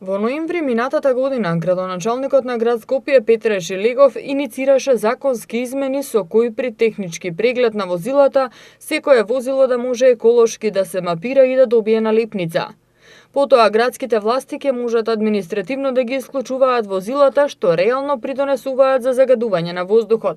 Во ноември минатата година, градоначалникот на град Скопје Петре Шелегов иницираше законски измени со кои при технички преглед на возилата секое возило да може еколошки да се мапира и да добие налепница. Потоа градските власти ќе можат административно да ги исклучуваат возилата што реално придонесуваат за загадување на воздухот.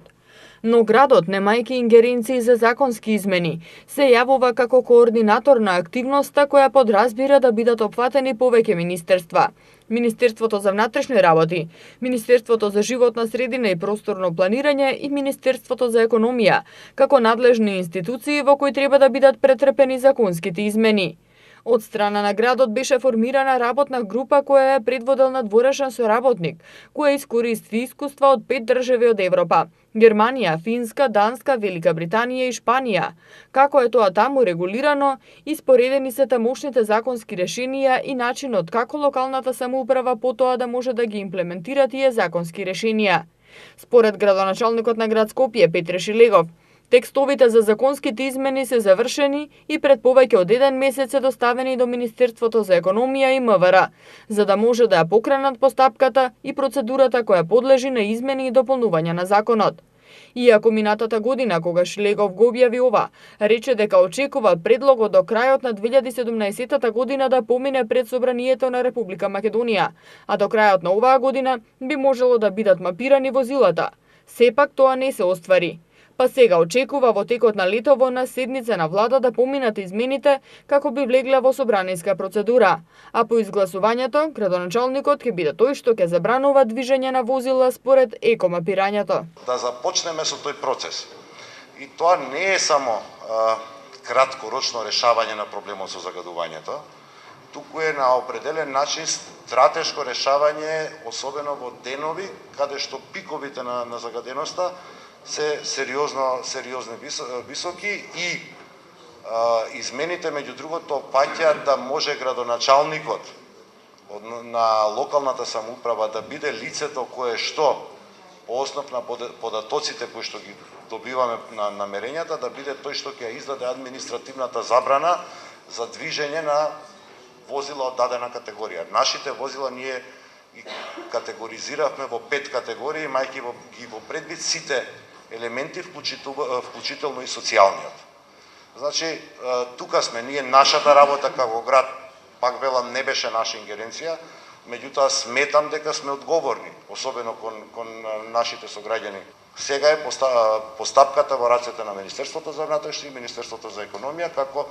Но градот, немајќи ингеренции за законски измени, се јавува како координатор на активноста која подразбира да бидат опфатени повеќе министерства. Министерството за внатрешни работи, Министерството за животна средина и просторно планирање и Министерството за економија, како надлежни институции во кои треба да бидат претрпени законските измени. Од страна на градот беше формирана работна група која е предводел надворешен соработник, која искористи искуства од 5 држави од Европа: Германија, Финска, Данска, Велика Британија и Шпанија. Како е тоа таму регулирано, испоредени се тамошните законски решенија и начинот како локалната самоуправа потоа да може да ги имплементира тие законски решенија. Според градоначалникот на град Скопје Петре Шелегов, текстовите за законските измени се завршени и пред повеќе од 1 месец се доставени до Министерството за економија и МВР, за да може да ја покренат постапката и процедурата која подлежи на измени и дополнување на законот. Иако минатата година, кога Шелегов го објави ова, рече дека очекува предлогот до крајот на 2017 година да помине пред Собранието на Република Македонија, а до крајот на оваа година би можело да бидат мапирани возилата. Сепак тоа не се оствари. Па сега очекува во текот на летово на седница на влада да поминат измените како би влегле во собраниска процедура, а по изгласувањето градоначалникот ќе биде тој што ќе забранува движење на возила според екомапирањето. Да започнеме со тој процес. И тоа не е само краткорочно решавање на проблемот со загадувањето, туку е на определен начин стратешко решавање, особено во денови каде што пиковите на загаденоста се сериозно високи и измените меѓу другото паќаат да може градоначалникот на локалната самоуправа да биде лицето кое што по основ на податоците кои што ги добиваме на намерењата да биде тој што ќе издаде административната забрана за движење на возила од дадена категорија. Нашите возила ние ги категоризиравме во 5 категории, имајќи ги во предвид сите елементи, вклучително и социјалниот. Значи, тука сме ние, нашата работа како град, пак велам, не беше наша ингеренција, меѓутоа сметам дека сме одговорни, особено кон нашите сограѓани. Сега е постапката во рацете на Министерството за внатрешни и Министерството за економија, како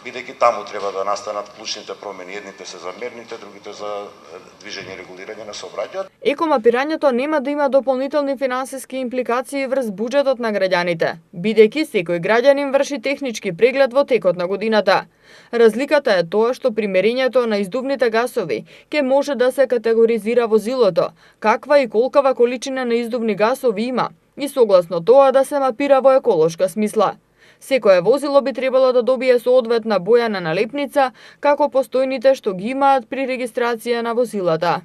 бидејќи таму треба да настанат клучните промени, едните се за мерните, другите за движење и регулирање на сообраќајот. Екомапирањето нема да има дополнителни финансиски импликации врз буџетот на граѓаните, бидејќи секој граѓанин врши технички преглед во текот на годината. Разликата е тоа што при мерењето на издувните гасови ќе може да се категоризира возилото, каква и колкава количина на издувни гасови има, и согласно тоа да се мапира во еколошка смисла. Секое возило би требало да добие соодветна боја на налепница, како постојните што ги имаат при регистрација на возилата.